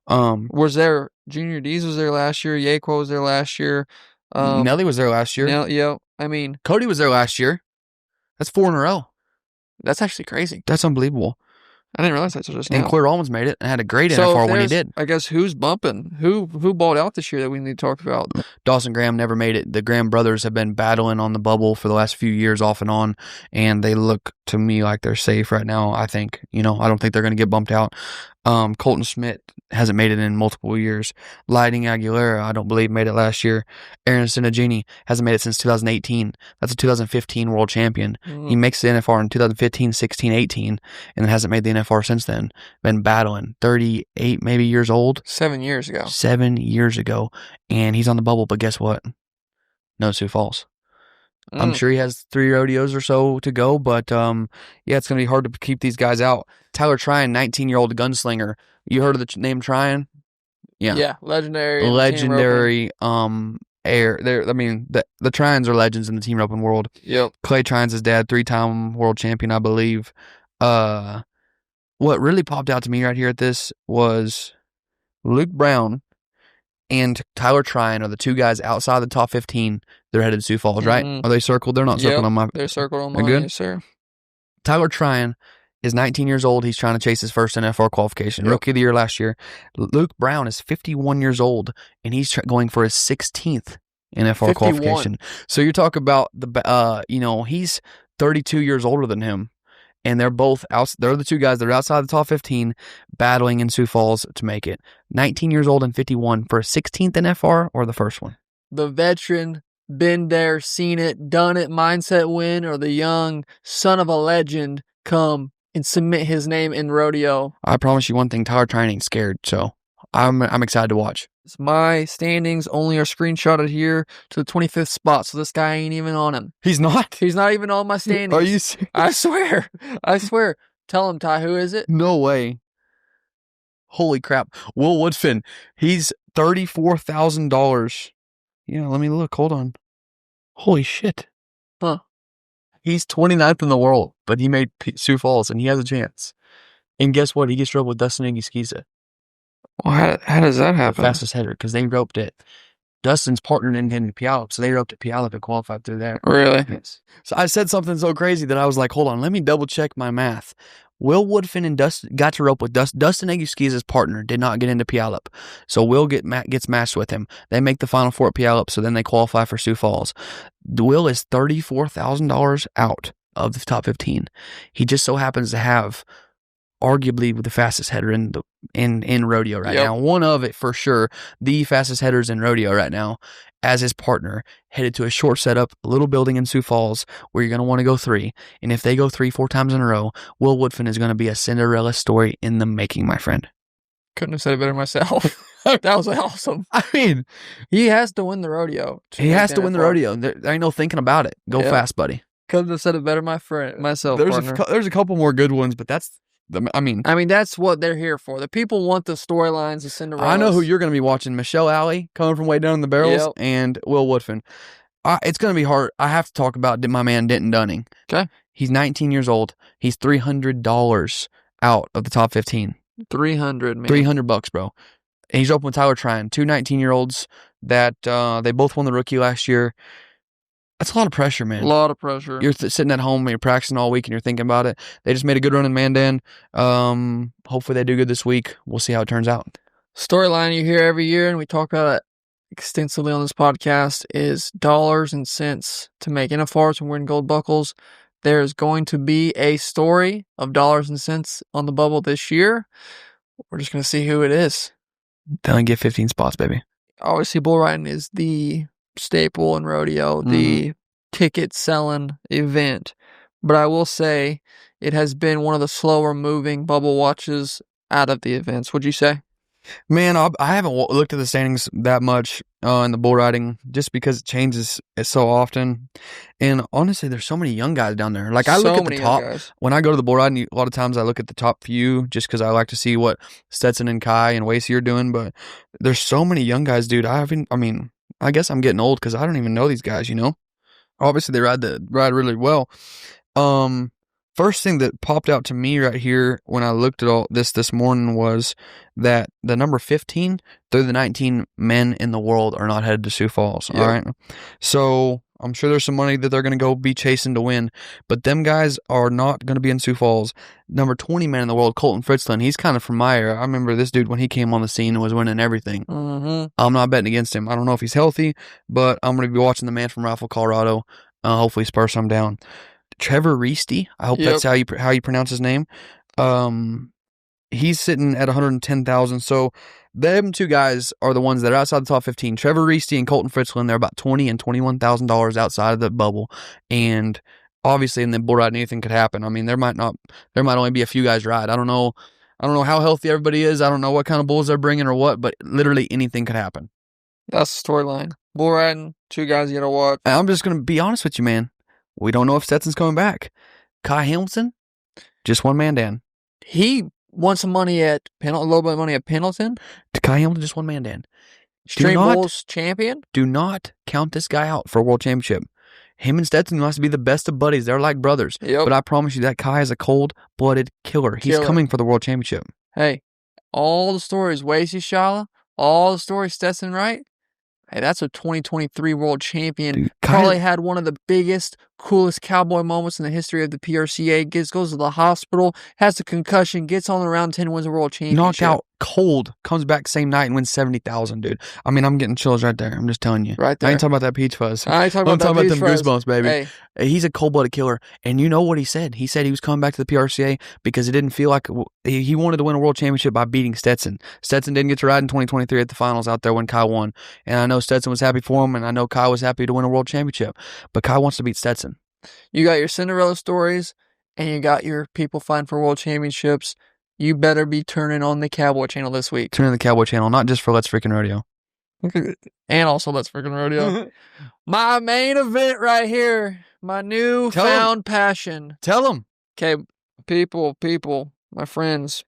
Speaker 1: saying?
Speaker 2: Was there Junior D's was there last year? Aqua was there last year.
Speaker 1: Nelly was there last year.
Speaker 2: Yeah, I mean,
Speaker 1: Cody was there last year. That's 4 in a row.
Speaker 2: That's actually crazy.
Speaker 1: That's unbelievable.
Speaker 2: I didn't realize that till just now.
Speaker 1: And Corey Rallman's made it and had a great NFR when he did.
Speaker 2: I guess who's bumping? Who balled out this year that we need to talk about?
Speaker 1: Dawson Graham never made it. The Graham brothers have been battling on the bubble for the last few years off and on, and they look to me like they're safe right now, I think. I don't think they're going to get bumped out. Colton Schmidt hasn't made it in multiple years. Lighting Aguilera, I don't believe, made it last year. Aaron Sinagini hasn't made it since 2018. That's a 2015 world champion. He makes the NFR in 2015, 16, 18, and hasn't made the NFR since then. Been battling. 38 maybe years old.
Speaker 2: 7 years ago.
Speaker 1: 7 years ago. And he's on the bubble, but guess what? No Sioux Falls. I'm sure he has 3 rodeos or so to go, but it's going to be hard to keep these guys out. Tyler Tryon, 19-year-old gunslinger. You heard of the name Tryon? Yeah.
Speaker 2: Yeah, legendary.
Speaker 1: Legendary air. The Tryons are legends in the team roping world.
Speaker 2: Yep.
Speaker 1: Clay Tryon's dad, 3-time world champion, I believe. What really popped out to me right here at this was Luke Brown and Tyler Tryon are the 2 guys outside the top 15. They're headed to Sioux Falls, right? Are they circled? They're not circled on my...
Speaker 2: They're circled on mine,
Speaker 1: good?
Speaker 2: Yes, sir.
Speaker 1: Tyler Tryon is 19 years old. He's trying to chase his first NFR qualification.
Speaker 2: Yep.
Speaker 1: Rookie of the year last year. Luke Brown is 51 years old, and he's going for his 16th NFR
Speaker 2: 51.
Speaker 1: qualification. So you're talking about he's 32 years older than him. And they're both out. They're the 2 guys that are outside the top 15 battling in Sioux Falls to make it. 19 years old and 51 for a 16th NFR or the first one?
Speaker 2: The veteran, been there, seen it, done it, mindset win, or the young son of a legend come and submit his name in rodeo.
Speaker 1: I promise you one thing, Tyler Tryon ain't scared, so I'm excited to watch.
Speaker 2: My standings only are screenshotted here to the 25th spot, so this guy ain't even on him.
Speaker 1: He's not?
Speaker 2: He's not even on my standings.
Speaker 1: Are you serious?
Speaker 2: I swear. Tell him, Ty, who is it?
Speaker 1: No way. Holy crap. Will Woodfin, he's $34,000. Yeah, let me look. Hold on. Holy shit.
Speaker 2: Huh.
Speaker 1: He's 29th in the world, but he made Sioux Falls, and he has a chance. And guess what? He gets roped with Dustin Skiza.
Speaker 2: Well, how does that happen?
Speaker 1: The fastest header, because they roped it. Dustin's partner didn't get into Puyallup, so they roped at Puyallup and qualified through there.
Speaker 2: Really?
Speaker 1: Yes. So I said something so crazy that I was like, hold on, let me double check my math. Will Woodfin and Dustin got to rope with Dustin Skiza's partner did not get into Puyallup. So Will gets matched with him. They make the Final Four at Puyallup, so then they qualify for Sioux Falls. Will is $34,000 out of the top 15. He just so happens to have arguably the fastest header in rodeo right now. One of it for sure, the fastest headers in rodeo right now, as his partner, headed to a short setup, a little building in Sioux Falls where you're going to want to go 3. And if they go 3-4 times in a row, Will Woodfin is going to be a Cinderella story in the making, my friend.
Speaker 2: Couldn't have said it better myself. That was awesome.
Speaker 1: I mean,
Speaker 2: he has to win the rodeo.
Speaker 1: He has to win the rodeo. There ain't no thinking about it. Go fast, buddy.
Speaker 2: Couldn't have said it better myself.
Speaker 1: There's a couple more good ones, but that's... I mean, that's
Speaker 2: what they're here for. The people want the storylines of Cinderella.
Speaker 1: I know who you're going to be watching. Michelle Alley, coming from way down in the barrels, and Will Woodfin. It's going to be hard. I have to talk about my man, Denton Dunning.
Speaker 2: Okay.
Speaker 1: He's 19 years old. He's $300 out of the top 15.
Speaker 2: 300, man.
Speaker 1: $300, bro. And he's open with Tyler Tryon, 2 19-year-olds that they both won the rookie last year. That's a lot of pressure, man.
Speaker 2: A lot of pressure.
Speaker 1: You're sitting at home and you're practicing all week and you're thinking about it. They just made a good run in Mandan. Hopefully they do good this week. We'll see how it turns out.
Speaker 2: Storyline you hear every year, and we talk about it extensively on this podcast, is dollars and cents to make NFRs and win gold buckles. There's going to be a story of dollars and cents on the bubble this year. We're just going to see who it is.
Speaker 1: They only get 15 spots, baby.
Speaker 2: Obviously, bull riding is the staple in rodeo, the ticket selling event. But I will say it has been one of the slower moving bubble watches out of the events. Would you say?
Speaker 1: Man, I haven't looked at the standings that much. in the bull riding, just because it changes so often. And honestly, there's so many young guys down there. Like, I look at the top. When I go to the bull riding, a lot of times I look at the top few just because I like to see what Stetson and Kai and Wasey are doing. But there's so many young guys, dude. I guess I'm getting old because I don't even know these guys, you know? Obviously, they ride really well. First thing that popped out to me right here when I looked at all this morning was that the number 15 through the 19 men in the world are not headed to Sioux Falls. Yep. All right. So I'm sure there's some money that they're going to go be chasing to win, but them guys are not going to be in Sioux Falls. Number 20 man in the world, Colton Fritzland, he's kind of from my era. I remember this dude when he came on the scene and was winning everything. Mm-hmm. I'm not betting against him. I don't know if he's healthy, but I'm going to be watching the man from Rifle, Colorado. Hopefully spur some down. Trevor Reesty, I hope that's how you pronounce his name. He's sitting at 110,000. So them two guys are the ones that are outside the top 15. Trevor Reesty and Colton Fritzland, they're about $20,000 and $21,000 outside of the bubble. And obviously in the bull riding, anything could happen. I mean, there might only be a few guys ride. I don't know how healthy everybody is. I don't know what kind of bulls they're bringing or what, but literally anything could happen.
Speaker 2: That's the storyline. Bull riding, two guys you gotta watch.
Speaker 1: And I'm just gonna be honest with you, man. We don't know if Stetson's coming back. Kai Hamilton, just one man down.
Speaker 2: He won some money a little bit of money at Pendleton.
Speaker 1: Kai Hamilton, just one man down.
Speaker 2: String Bulls champion.
Speaker 1: Do not count this guy out for a world championship. Him and Stetson must be the best of buddies. They're like brothers. Yep. But I promise you that Kai is a cold-blooded killer. He's coming for the world championship.
Speaker 2: Hey, all the stories, Wasey Shala, all the stories, Stetson Wright. Hey, that's a 2023 world champion. Dude, probably had one of the biggest, coolest cowboy moments in the history of the PRCA. Goes to the hospital, has a concussion, gets on the round 10, wins a world championship.
Speaker 1: Knocked out cold, comes back same night and wins 70,000, dude. I mean, I'm getting chills right there. I'm just telling you.
Speaker 2: Right there.
Speaker 1: I ain't talking about that peach fuzz.
Speaker 2: I ain't talking about
Speaker 1: them goosebumps, baby. Hey. He's a cold-blooded killer. And you know what he said? He said he was coming back to the PRCA because it didn't feel like he wanted to win a world championship by beating Stetson. Stetson didn't get to ride in 2023 at the finals out there when Kai won. And I know Stetson was happy for him, and I know Kai was happy to win a world championship. But Kai wants to beat Stetson.
Speaker 2: You got your Cinderella stories, and you got your people fighting for world championships. You better be turning on the Cowboy Channel this week.
Speaker 1: Turn on the Cowboy Channel, not just for Let's Freakin' Rodeo.
Speaker 2: And also Let's Freakin' Rodeo. My main event right here. My newfound passion.
Speaker 1: Tell them.
Speaker 2: Okay, people, my friends.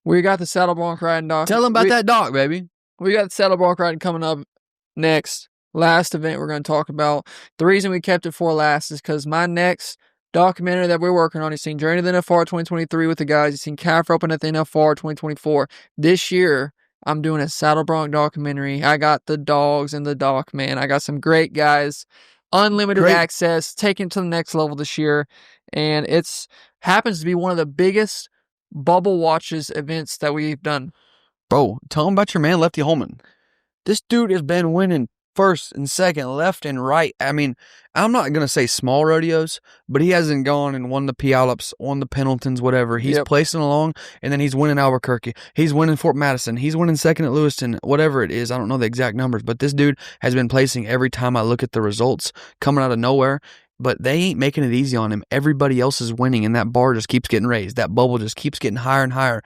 Speaker 2: We got the saddle bronc riding doc.
Speaker 1: Tell them about that doc, baby.
Speaker 2: We got the saddle bronc riding coming up next. Last event we're going to talk about. The reason we kept it for last is because my next documentary that we're working on, you've seen Journey to the NFR 2023 with the guys. You've seen Calf Roping at the NFR 2024. This year, I'm doing a saddle bronc documentary. I got the dogs in the doc, man. I got some great guys. Unlimited access. Taking it to the next level this year. And it's happens to be one of the biggest bubble watches events that we've done.
Speaker 1: Bro, tell them about your man, Lefty Holman. This dude has been winning first and second, left and right. I mean, I'm not going to say small rodeos, but he hasn't gone and won the Puyallups, won the Pendletons, whatever. He's placing along, and then he's winning Albuquerque. He's winning Fort Madison. He's winning second at Lewiston, whatever it is. I don't know the exact numbers, but this dude has been placing every time I look at the results coming out of nowhere. But they ain't making it easy on him. Everybody else is winning, and that bar just keeps getting raised. That bubble just keeps getting higher and higher.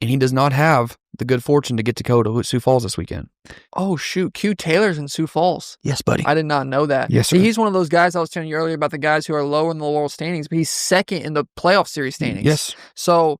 Speaker 1: And he does not have the good fortune to get to go to Sioux Falls this weekend.
Speaker 2: Oh, shoot. Q Taylor's in Sioux Falls.
Speaker 1: Yes, buddy.
Speaker 2: I did not know that.
Speaker 1: Yes, sir.
Speaker 2: See, he's one of those guys I was telling you earlier about the guys who are low in the world standings, but he's second in the playoff series standings.
Speaker 1: Yes.
Speaker 2: So,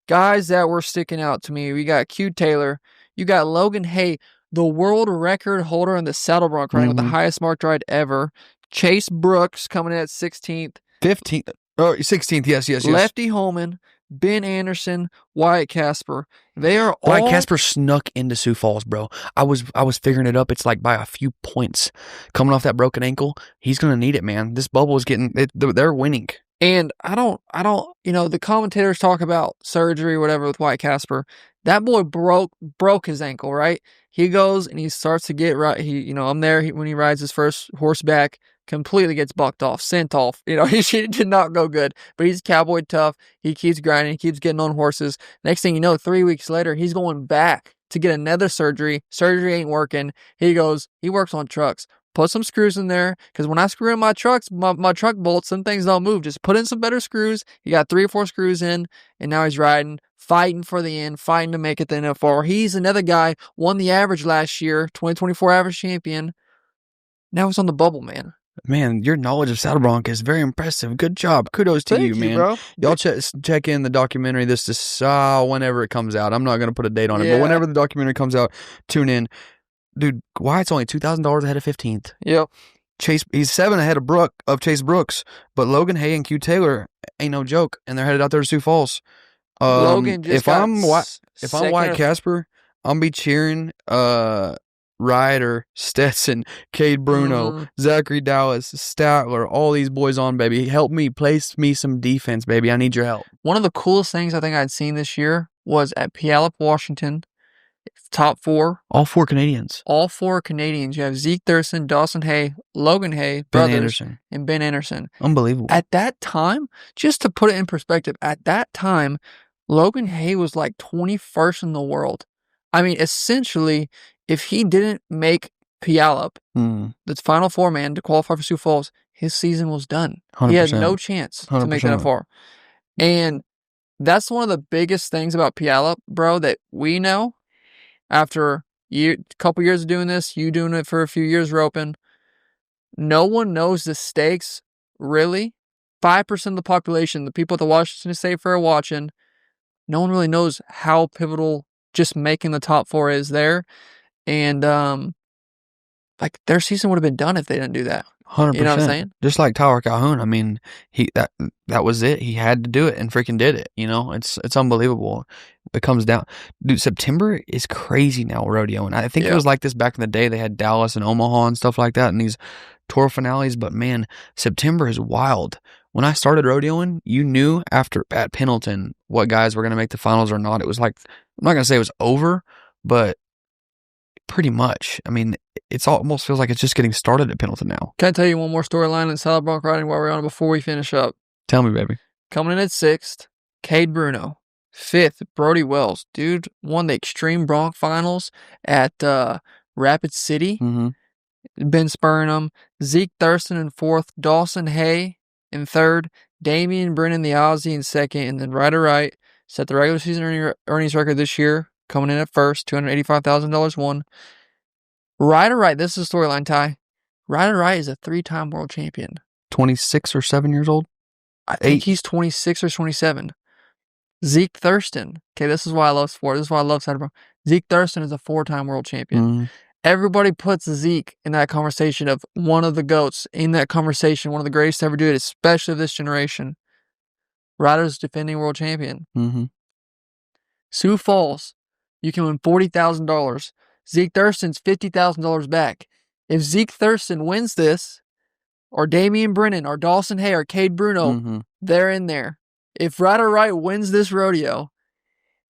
Speaker 2: guys that were sticking out to me, we got Q Taylor. You got Logan Hay, the world record holder in the saddle bronc riding with the highest marked ride ever. Chase Brooks coming in at 16th.
Speaker 1: 15th. Oh, 16th. Yes.
Speaker 2: Lefty Holman. Ben Anderson, Wyatt Casper. They are all...
Speaker 1: Wyatt Casper snuck into Sioux Falls, bro. I was figuring it up. It's like by a few points. Coming off that broken ankle, he's going to need it, man. This bubble is getting... They're winning.
Speaker 2: And I don't... the commentators talk about surgery or whatever with Wyatt Casper. That boy broke his ankle, right? He goes and he starts to get right. I'm there when he rides his first horseback. Completely gets bucked off, sent off. He did not go good. But he's cowboy tough. He keeps grinding. He keeps getting on horses. Next thing you know, 3 weeks later, he's going back to get another surgery. Surgery ain't working. He works on trucks. Put some screws in there, because when I screw in my trucks, my truck bolts, some things don't move. Just put in some better screws. He got 3 or 4 screws in, and now he's riding, fighting for the end, fighting to make it the NFR. He's another guy, won the average last year, 2024 average champion. Now he's on the bubble, man.
Speaker 1: Man, your knowledge of saddle bronc is very impressive. Good job. Kudos to
Speaker 2: Thank
Speaker 1: you,
Speaker 2: you,
Speaker 1: man.
Speaker 2: bro.
Speaker 1: Y'all check in the documentary. This is whenever it comes out. I'm not going to put a date on it, but whenever the documentary comes out, tune in. Dude, Wyatt's only $2,000 ahead of 15th.
Speaker 2: Yep.
Speaker 1: Chase, he's 7 ahead of Chase Brooks, but Logan Hay and Q Taylor ain't no joke, and they're headed out there to Sioux Falls.
Speaker 2: Logan just
Speaker 1: if I'm Wyatt Casper, I'm be cheering Ryder, Stetson, Cade Bruno, Zachary Dallas, Statler, all these boys on, baby. Help me, place me some defense, baby. I need your help.
Speaker 2: One of the coolest things I think I'd seen this year was at Puyallup, Washington. Top 4.
Speaker 1: All 4 Canadians.
Speaker 2: All 4 Canadians. You have Zeke Thurston, Dawson Hay, Logan Hay, brothers, and Ben Anderson.
Speaker 1: Unbelievable.
Speaker 2: At that time, just to put it in perspective, at that time, Logan Hay was like 21st in the world. I mean, essentially, if he didn't make Puyallup, the Final 4 man, to qualify for Sioux Falls, his season was done.
Speaker 1: 100%.
Speaker 2: He had no chance 100%. To make that far. And that's one of the biggest things about Puyallup, bro, that we know. After a couple years of doing this, you doing it for a few years roping, no one knows the stakes, really. 5% of the population, the people at the Washington State Fair watching, no one really knows how pivotal just making the top 4 is there. And, like, their season would have been done if they didn't do that.
Speaker 1: 100%.
Speaker 2: You know what I'm saying?
Speaker 1: Just like Tyler Calhoun. I mean, that was it. He had to do it and freaking did it. You know, it's unbelievable. It comes down. Dude, September is crazy now, rodeo. And I think it was like this back in the day. They had Dallas and Omaha and stuff like that and these tour finales. But man, September is wild. When I started rodeoing, you knew at Pendleton what guys were going to make the finals or not. It was like, I'm not going to say it was over, but pretty much. I mean, it almost feels like it's just getting started at Pendleton now.
Speaker 2: Can I tell you one more storyline in saddle bronc riding while we're on it before we finish up?
Speaker 1: Tell me, baby.
Speaker 2: Coming in at 6th, Cade Bruno. 5th, Brody Wells. Dude won the Extreme Bronc Finals at Rapid City. Been spurring them. Zeke Thurston in 4th. Dawson Hay in 3rd. Damian Brennan, the Aussie, in 2nd. And then Ryder Wright set the regular season earnings record this year. Coming in at 1st. $285,000 won. Ryder Wright, this is a storyline, Ty. Ryder Wright is a 3-time world champion.
Speaker 1: 26 or 7 years old?
Speaker 2: I think he's 26 or 27. Zeke Thurston. Okay, this is why I love sport. This is why I love saddle bronc. Zeke Thurston is a 4-time world champion. Everybody puts Zeke in that conversation of one of the GOATs, in that conversation, one of the greatest to ever do it, especially of this generation. Ryder's defending world champion. Sioux Falls, you can win $40,000. Zeke Thurston's $50,000 back. If Zeke Thurston wins this, or Damian Brennan, or Dawson Hay, or Cade Bruno, they're in there. If Ryder Wright wins this rodeo,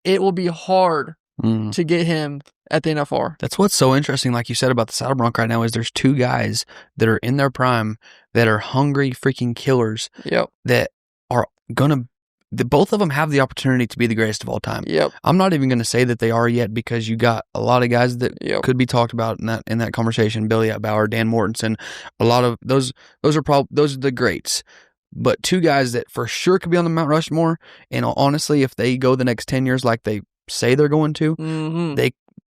Speaker 2: it will be hard to get him at the NFR.
Speaker 1: That's what's so interesting, like you said about the saddle bronc right now, is there's 2 guys that are in their prime that are hungry freaking killers. That are gonna. Both of them have the opportunity to be the greatest of all time. I'm not even going to say that they are yet, because you got a lot of guys that could be talked about in that conversation. Billy Bauer, Dan Mortensen, a lot of those are the greats. But 2 guys that for sure could be on the Mount Rushmore, and honestly, if they go the next 10 years like they say they're going to,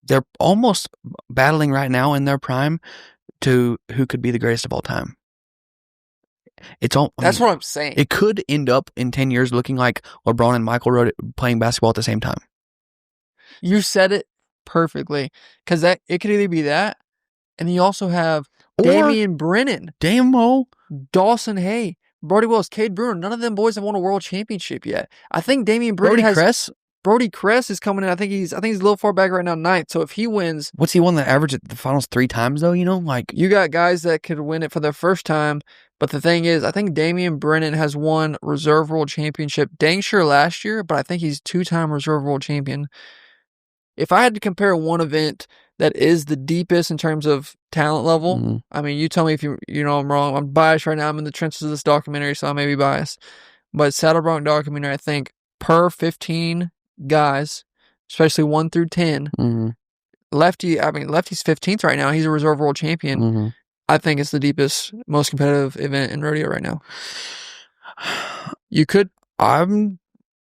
Speaker 1: they're almost battling right now in their prime to who could be the greatest of all time.
Speaker 2: That's what I'm saying.
Speaker 1: It could end up in 10 years looking like LeBron and Michael wrote it, playing basketball at the same time.
Speaker 2: You said it perfectly, because it could either be that, and you also have Damian Brennan, Dawson Hay, Brody Wells, Cade Bruno. None of them boys have won a world championship yet. I think Damian Brennan Brody Kress is coming in. I think he's a little far back right now, 9th. So if he wins,
Speaker 1: what's he won the average at the finals 3 times though? You know, like
Speaker 2: you got guys that could win it for their first time. But the thing is, I think Damian Brennan has won Reserve World Championship dang sure last year, but I think he's 2-time Reserve World Champion. If I had to compare one event that is the deepest in terms of talent level, I mean, you tell me if you know I'm wrong. I'm biased right now. I'm in the trenches of this documentary, so I may be biased. But Saddle Bronc documentary, I think per 15 guys, especially 1 through 10, Lefty's 15th right now. He's a Reserve World Champion. I think it's the deepest, most competitive event in rodeo right now. You could.
Speaker 1: I'm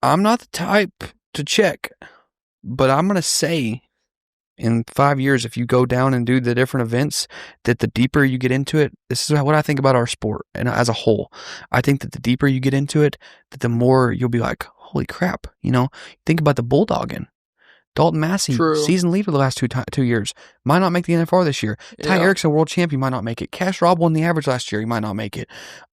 Speaker 1: not the type to check, but I'm gonna say in 5 years, if you go down and do the different events, that the deeper you get into it, this is what I think about our sport and as a whole. I think that the deeper you get into it, that the more you'll be like, holy crap, you know. Think about the bulldogging. Dalton Massey,
Speaker 2: True.
Speaker 1: season leader the last 2 years, might not make the NFR this year. Ty Erickson, world champion, might not make it. Cash Robb won the average last year, he might not make it.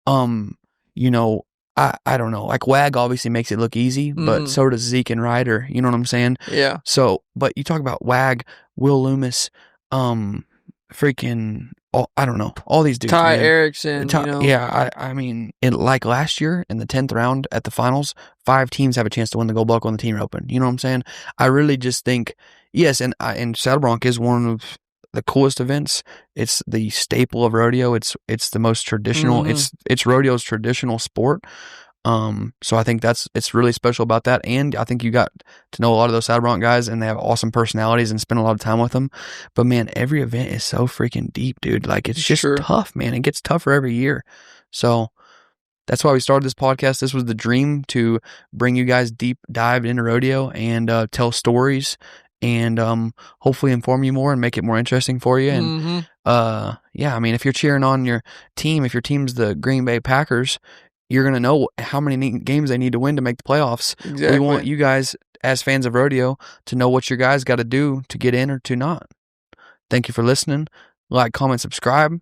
Speaker 1: You know, I don't know. Like WAG obviously makes it look easy, but so does Zeke and Ryder. You know what I'm saying?
Speaker 2: Yeah.
Speaker 1: So, but you talk about WAG, Will Loomis, freaking, I don't know, all these dudes.
Speaker 2: Ty Erickson.
Speaker 1: Yeah, I mean, like last year in the 10th round at the finals, 5 teams have a chance to win the gold buckle in the team open. You know what I'm saying? I really just think, yes, and Saddle Bronc is one of the coolest events. It's the staple of rodeo. It's the most traditional. It's rodeo's traditional sport. So I think it's really special about that. And I think you got to know a lot of those Saddle Bronc guys, and they have awesome personalities and spend a lot of time with them. But man, every event is so freaking deep, dude. Like it's just tough, man. It gets tougher every year. So that's why we started this podcast. This was the dream, to bring you guys deep dive into rodeo and tell stories and hopefully inform you more and make it more interesting for you. And yeah, I mean, if you're cheering on your team, if your team's the Green Bay Packers, you're going to know how many games they need to win to make the playoffs.
Speaker 2: Exactly.
Speaker 1: We want you guys, as fans of rodeo, to know what your guys got to do to get in or to not. Thank you for listening. Like, comment, subscribe.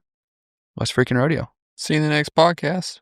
Speaker 1: Let's Freakin' Rodeo.
Speaker 2: See you in the next podcast.